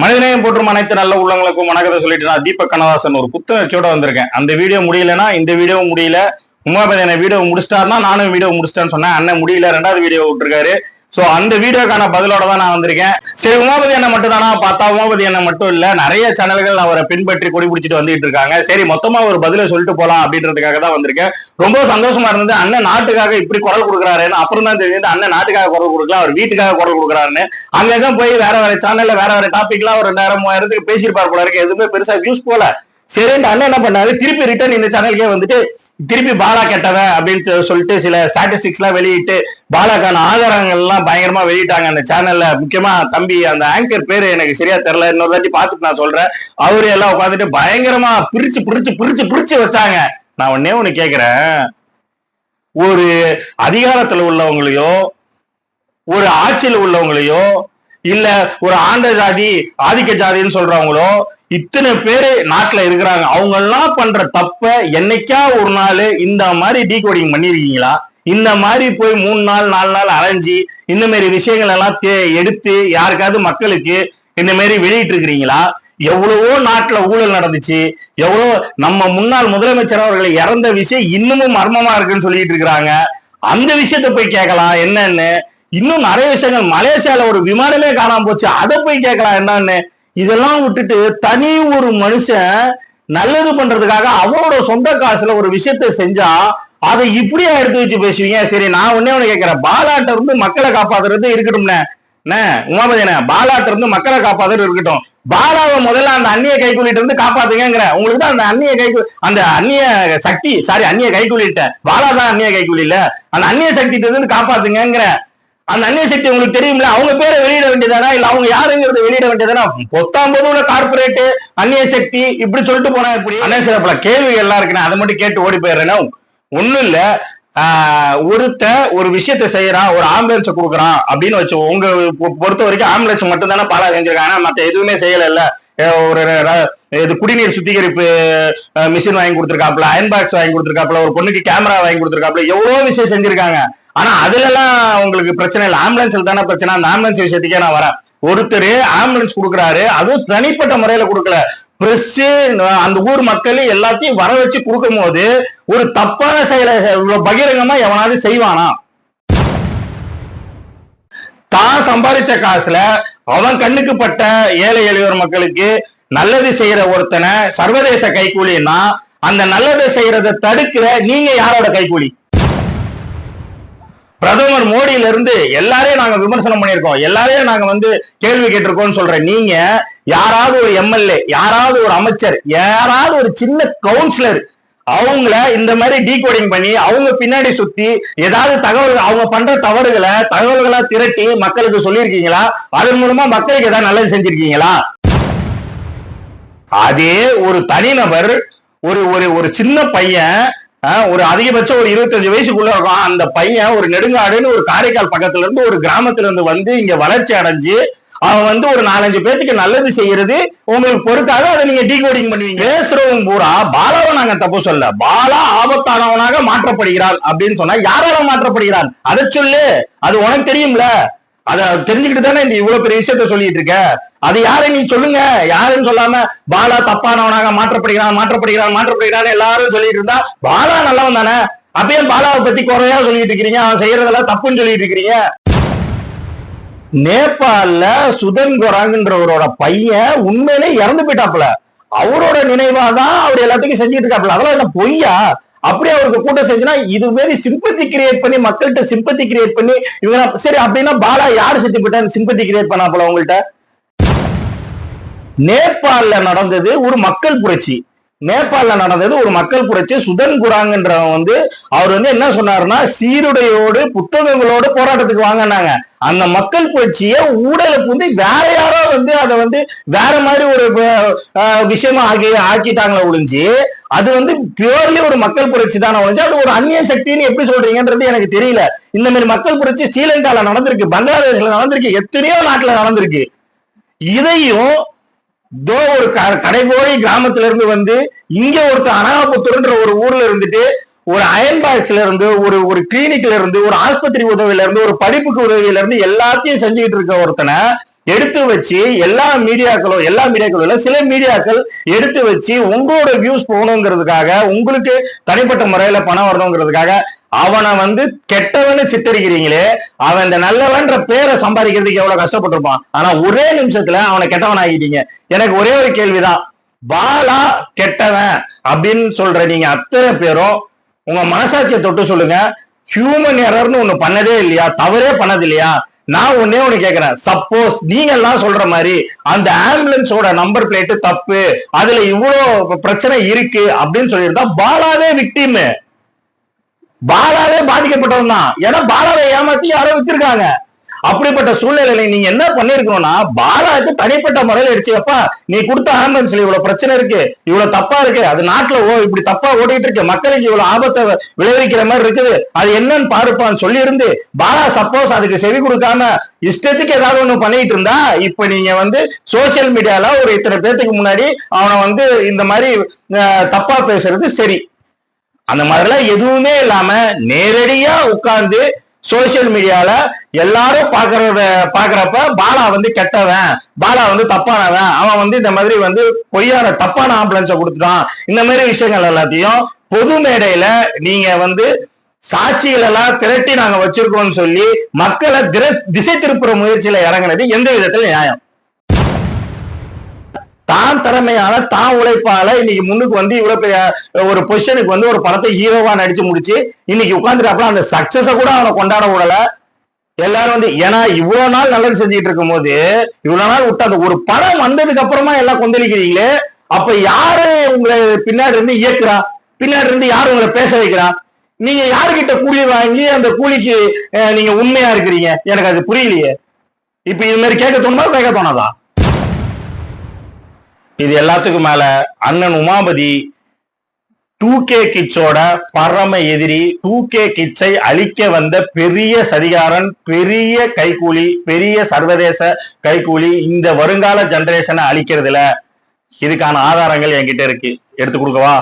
மனிதநேயம் போற்றும் அனைத்து நல்ல உள்ளங்களுக்கும் வணக்கத்தை சொல்லிட்டு நான் தீபக் கண்ணதாசன் ஒரு புத்தகச்சோட வந்திருக்கேன். அந்த வீடியோ முடியலன்னா இந்த வீடியோ முடியல. உமாபதி என்ன வீடியோ முடிச்சிட்டாருன்னா நானும் வீடியோ முடிச்சிட்டேன்னு சொன்னேன். அண்ணன் முடியல, ரெண்டாவது வீடியோ விட்டுருக்காரு. சோ அந்த வீடியோக்கான பதிலோட தான் நான் வந்திருக்கேன். சரி, உமாபதி என்ன மட்டும் தானா பார்த்தா உமாபதி என்ன மட்டும் இல்ல, நிறைய சேனல்கள் அவரை பின்பற்றி கொடி பிடிச்சிட்டு வந்துட்டு இருக்காங்க. சரி, மொத்தமா ஒரு பதில சொல்லிட்டு போலாம் அப்படின்றதுக்காக தான் வந்திருக்கேன். ரொம்ப சந்தோஷமா இருந்தது. அண்ணன் நாட்டுக்காக இப்படி குரல் கொடுக்குறாருன்னு அப்புறம் தான் தெரியுது அண்ணன் நாட்டுக்காக குரல் கொடுக்கல, அவர் வீட்டுக்காக குரல் கொடுக்குறாருன்னு. அங்கங்க போய் வேற வேற சேனல்ல வேற வேற டாபிக்லாம் ஒரு 2000 3000 பேசியிருப்பார் போல இருக்கு. எதுவுமே பெருசா வியூஸ் போல. சரின்னு அண்ணன் என்ன பண்ணாரு, திருப்பி ரிட்டர்ன் இந்த சேனலுக்கே வந்துட்டு திருப்பி பாலா கெட்டவன் அப்படின்னு சொல்லிட்டு சில ஸ்டாட்டிஸ்டிக்ஸ் எல்லாம் வெளியிட்டு பாலாக்கான ஆதாரங்கள் எல்லாம் பயங்கரமா வெளியிட்டாங்க அந்த சேனல்ல. முக்கியமா தம்பி அந்த ஆங்கர் பேரு எனக்கு சரியா தெரியல, இன்னொரு தாட்டி பார்த்துட்டு நான் சொல்றேன். அவரு எல்லாம் உட்காந்துட்டு பயங்கரமா பிரிச்சு பிரிச்சு பிரிச்சு பிரிச்சு வச்சாங்க. நான் ஒண்ணு கேக்குறேன், ஒரு அதிகாரத்துல உள்ளவங்களையோ ஒரு ஆட்சியில் உள்ளவங்களையோ இல்ல ஒரு ஆண்ட ஜாதி ஆதிக்க ஜாதின்னு சொல்றவங்களோ இத்தனை பேரு நாட்டுல இருக்கிறாங்க. அவங்க எல்லாம் பண்ற தப்ப என்னைக்கா ஒரு நாள் இந்த மாதிரி டீகோடிங் பண்ணிருக்கீங்களா? இந்த மாதிரி போய் 3 நாள் 4 நாள் அலைஞ்சி இந்த மாதிரி விஷயங்கள் எல்லாம் எடுத்து யாருக்காவது மக்களுக்கு இந்த மாதிரி வெளியிட்டு இருக்கிறீங்களா? எவ்வளவோ நாட்டுல ஊழல் நடந்துச்சு. எவ்வளவு நம்ம முன்னாள் முதலமைச்சர் அவர்களை இறந்த விஷயம் இன்னமும் மர்மமா இருக்குன்னு சொல்லிட்டு இருக்கிறாங்க. அந்த விஷயத்த போய் கேட்கலாம் என்னன்னு. இன்னும் நிறைய விஷயங்கள், மலேசியால ஒரு விமானமே காணாம போச்சு, அதை போய் கேட்கலாம் என்னன்னு. இதெல்லாம் விட்டுட்டு தனி ஒரு மனுஷன் நல்லது பண்றதுக்காக அவரோட சொந்த காசுல ஒரு விஷயத்த செஞ்சா அதை இப்படியா எடுத்து வச்சு பேசுவீங்க? சரி, நான் ஒண்ணு கேட்கிறேன், பாலாட்ட இருந்து மக்களை காப்பாத்துறது இருக்கட்டும்னே. உமாபதி பாலாட்ட இருந்து மக்களை காப்பாத்துறது இருக்கட்டும். பாலாவை முதல்ல அந்த அந்நிய கைக்கூலிட்டு இருந்து காப்பாத்துங்கிற. உங்களுக்கு தான் அந்த அந்நிய சக்தி, சாரி அந்நிய கைக்கூலிட்ட பாலா தான் அந்நிய கைக்கூலி இல்ல, அந்த அந்நிய சக்தி இருந்து காப்பாத்துங்கிற. அந்த அந்நிய சக்தி உங்களுக்கு தெரியும்ல, அவங்க பேரை வெளியிட வேண்டியதானா இல்ல அவங்க யாருங்கிறத வெளியிட வேண்டியதானா? 19 கார்பரேட் அந்நிய சக்தி இப்படி சொல்லிட்டு போனா இப்படி அண்ணன் சிறப்புல கேள்வி எல்லாம் இருக்குன்னா அதை மட்டும் கேட்டு ஓடி போயிடுறேன்னா ஒண்ணும் இல்ல. ஒருத்த ஒரு விஷயத்த செய்யறான், ஒரு ஆம்புலன்ஸ் கொடுக்குறான் அப்படின்னு வச்சு, உங்க பொறுத்த வரைக்கும் ஆம்புலன்ஸ் மட்டும் தானே பாலா செஞ்சிருக்காங்க, மத்த எதுவுமே செய்யல இல்ல. ஒரு இது குடிநீர் சுத்திகரிப்பு மிஷின் வாங்கி கொடுத்துருக்காப்ல, அயன் பாக்ஸ் வாங்கி கொடுத்துருக்காப்ல, ஒரு பொண்ணுக்கு கேமரா வாங்கி கொடுத்துருக்காப்ல, எவ்வளவு விஷயம் செஞ்சிருக்காங்க. ஆனா அதுல எல்லாம் உங்களுக்கு பிரச்சனை இல்லை, ஆம்புலன்ஸ்ல தானே பிரச்சனை. அந்த ஆம்புலன்ஸ் விஷயத்துக்கே நான் வரேன். ஒருத்தர் ஆம்புலன்ஸ் கொடுக்குறாரு, அதுவும் தனிப்பட்ட முறையில கொடுக்கல, பிரஸ் அந்த ஊர் மக்கள் எல்லாத்தையும் வர வச்சு கொடுக்கும் போது ஒரு தப்பான செயலை பகிரங்கமா எவனாவது செய்வானா? தான் சம்பாதிச்ச காசுல அவன் கண்ணுக்கு பட்ட ஏழை எளியோர் மக்களுக்கு நல்லது செய்யற ஒருத்தனை சர்வதேச கைக்கூலின்னா அந்த நல்லதை செய்யறதை தடுக்கிற நீங்க யாரோட கைக்கூலி? பிரதமர் மோடியில இருந்து எல்லாரையும் நாங்க விமர்சனம் பண்ணியிருக்கோம், எல்லாரையும் நாங்க கேள்வி கேட்டிருக்கோம்னு சொல்ற நீங்க யாராவது ஒரு எம்எல்ஏ, யாராவது ஒரு அமைச்சர், யாராவது ஒரு சின்ன கவுன்சிலர் அவங்கள இந்த மாதிரி டீகோடிங் பண்ணி அவங்க பின்னாடி சுத்தி ஏதாவது தகவல்கள், அவங்க பண்ற தகவல்களா திரட்டி மக்களுக்கு சொல்லியிருக்கீங்களா? அதன் மூலமா மக்களுக்கு ஏதாவது நல்லது செஞ்சிருக்கீங்களா? அதே ஒரு தனிநபர், ஒரு ஒரு சின்ன பையன், ஒரு அதிகபட்சம் ஒரு 25 வயசுக்குள்ள இருக்கும், அந்த பையன் ஒரு நெடுங்காடுன்னு ஒரு காரைக்கால் பக்கத்துல இருந்து ஒரு கிராமத்துல இருந்து இங்க வளர்ச்சி அடைஞ்சு அவன் ஒரு 4-5 பேத்துக்கு நல்லது செய்யறது உங்களுக்கு பொறுக்காக அதை நீங்க டீகோடிங் பண்ணுவீங்க. பேசுறவங்க பூரா பாலாவை நாங்க தப்பு சொல்ல, பாலா ஆபத்தானவனாக மாற்றப்படுகிறான் அப்படின்னு சொன்னா யாரால மாற்றப்படுகிறான் அதை சொல்லு, அது உனக்கு தெரியும்ல. அதை தெரிஞ்சுக்கிட்டு தானே இந்த இவ்வளவு பெரிய விஷயத்த சொல்லிட்டு இருக்க. அது யாரை நீ சொல்லுங்க, யாருன்னு சொல்லாம பாலா தப்பானவனாக மாற்றப்படுகிறான் எல்லாரும் சொல்லிட்டு இருந்தா பாலா நல்லவன் தானே. அப்பயே பாலாவை பத்தி குறையா சொல்லிட்டு இருக்கிறீங்க, அவன் செய்யறதெல்லாம் தப்புன்னு சொல்லிட்டு இருக்கிறீங்க. நேபாளல சுதன் குராங்கன்றவரோட பையன் உண்மையிலே இறந்து போயிட்டாப்புல, அவரோட நினைவாதான் அவர் எல்லாத்துக்கும் செஞ்சுட்டு இருக்காப்புல. அதெல்லாம் என்ன பொய்யா? அப்படியே அவருக்கு கூட்டம் செஞ்சுனா இது மாதிரி சிம்பத்தி கிரியேட் பண்ணி மக்கள்கிட்ட சிம்பத்தி கிரியேட் பண்ணி இவங்க சரி அப்படின்னா பாலா யாரு செத்து போயிட்டான்னு சிம்பத்தி கிரியேட் பண்ணாப்புல உங்கள்கிட்ட. நேபாளல நடந்தது ஒரு மக்கள் புரட்சி, சுதன் குராங்கன்றவன் அவர் என்ன சொன்னாருன்னா சீருடையோடு புத்தகங்களோடு போராட்டத்துக்கு வாங்கினாங்க. அந்த மக்கள் புரட்சியை ஊழலுக்கு வேற யாரோ அதை வேற மாதிரி ஒரு விஷயமா ஆக்கிட்டாங்களே ஒழிஞ்சு அது பியூர்லி ஒரு மக்கள் புரட்சி தானே ஒழிஞ்சு அது ஒரு அந்நிய சக்தின்னு எப்படி சொல்றீங்கன்றது எனக்கு தெரியல. இந்த மாதிரி மக்கள் புரட்சி ஸ்ரீலங்கால நடந்திருக்கு, பங்களாதேஷ்ல நடந்திருக்கு, எத்தனையோ நாட்டுல நடந்திருக்கு. இதையும் ஒரு கடைபோய் கிராமத்துல இருந்து இங்க ஒருத்தர் அனாகபுத்தூர்ன்ற ஒரு ஊர்ல இருந்துட்டு ஒரு அயன் பாக்ஸ்ல இருந்து ஒரு கிளினிக்ல இருந்து ஒரு ஆஸ்பத்திரி உதவியில இருந்து ஒரு படிப்புக்கு உதவியில இருந்து எல்லாத்தையும் செஞ்சுக்கிட்டு இருக்க ஒருத்தனை எடுத்து வச்சு எல்லா மீடியாக்களும் சில மீடியாக்கள் எடுத்து வச்சு உங்களோட வியூஸ் போகணுங்கிறதுக்காக, உங்களுக்கு தனிப்பட்ட முறையில பணம் வரணுங்கிறதுக்காக அவனை வந்து கெட்டவன்னு சித்தரிக்கிறீங்களே, அவன் இந்த நல்லவன்ற பேரை சம்பாதிக்கிறதுக்கு எவ்வளவு கஷ்டப்பட்டிருப்பான். ஆனா ஒரே நிமிஷத்துல அவனை கெட்டவன் ஆகிட்டீங்க. எனக்கு ஒரே ஒரு கேள்விதான், பாலா கெட்டவன் அப்படின்னு சொல்ற நீங்க அத்தனை பேரும் உங்க மனசாட்சியை தொட்டு சொல்லுங்க. ஹியூமன் எரர்னு ஒண்ணு பண்ணதே இல்லையா? தவறே பண்ணது இல்லையா? நான் ஒன்னே ஒண்ணு கேக்குறேன், சப்போஸ் நீங்க எல்லாம் சொல்ற மாதிரி அந்த ஆம்புலன்ஸோட நம்பர் பிளேட் தப்பு, அதுல இவ்வளவு பிரச்சனை இருக்கு அப்படின்னு சொல்லியிருந்தா பாலாவே விக்டிம், பாலாவே பாதிக்கப்பட்டவன் தான். ஏன்னா பாலாவை ஏமாத்தி யாரோ வித்திருக்காங்க. அப்படிப்பட்ட சூழ்நிலையில நீங்க என்ன பண்ணிருக்கணும்னா, பாலாவுக்கு தனிப்பட்ட முறையில் அடிச்சுக்கப்பா, நீ கொடுத்த ஆம்புலன்ஸ்ல இவ்வளவு பிரச்சனை இருக்கு, இவ்வளவு தப்பா இருக்கு, அது நாட்டுல இப்படி தப்பா ஓடிட்டு இருக்கு, மக்களுக்கு இவ்வளவு ஆபத்தை விளைவிக்கிற மாதிரி இருக்குது, அது என்னன்னு பாருப்பான்னு சொல்லி இருந்து பாலா சப்போஸ் அதுக்கு செவி கொடுக்காம இஷ்டத்துக்கு ஏதாவது ஒண்ணு பண்ணிட்டு இருந்தா, இப்ப நீங்க வந்து சோசியல் மீடியால ஒரு இத்தனை பேத்துக்கு முன்னாடி அவனை வந்து இந்த மாதிரி தப்பா பேசுறது சரி. அந்த மாதிரிலாம் எதுவுமே இல்லாம நேரடியா உட்கார்ந்து சோசியல் மீடியால எல்லாரும் பாக்குறப்ப பாலா வந்து கெட்டவன், பாலா வந்து தப்பானவன், அவன் வந்து இந்த மாதிரி வந்து பொய்யான தப்பான ஆம்புலன்ஸை கொடுத்துட்டான், இந்த மாதிரி விஷயங்கள் எல்லாத்தையும் பொது மேடையில நீங்க வந்து சாட்சிகள் எல்லாம் திரட்டி நாங்க வச்சிருக்கோம்னு சொல்லி மக்களை திசை திருப்புற முயற்சியில இறங்கினது எந்த விதத்துல நியாயம்? தான் திறமையால தான் உழைப்பால இன்னைக்கு முன்னுக்கு வந்து இவ்வளவு பெரிய ஒரு பொசிஷனுக்கு வந்து ஒரு படத்தை ஹீரோவா நடிச்சு முடிச்சு இன்னைக்கு உட்காந்துட்டாப்புல அந்த சக்சஸ கூட அவனை கொண்டாட விடல. எல்லாரும் வந்து ஏன்னா இவ்வளவு நாள் நல்லது செஞ்சுட்டு இருக்கும் போது இவ்வளவு நாள் விட்டு அந்த ஒரு படம் வந்ததுக்கு அப்புறமா எல்லாம் கொந்தளிக்கிறீங்களே, அப்ப யாரு உங்களை பின்னாடி இருந்து இயக்குறா? பின்னாடி இருந்து யாரு உங்களை பேச வைக்கிறா? நீங்க யாருகிட்ட கூலி வாங்கி அந்த கூலிக்கு நீங்க உண்மையா இருக்கிறீங்க? எனக்கு அது புரியலையே. இப்ப இது மாதிரி கேட்க தோணுமா கேட்க தோணாதா? இது எல்லாத்துக்கும் மேல அண்ணன் உமாபதி 2K கிட்ஸோட பரம எதிரி, 2K கிட்ஸை அழிக்க வந்த பெரிய சதிகாரன், பெரிய கைகூலி, பெரிய சர்வதேச கைகூலி. இந்த வருங்கால ஜெனரேஷனை அழிக்கிறதுல இதுக்கான ஆதாரங்கள் என்கிட்ட இருக்கு, எடுத்து கொடுக்கவா?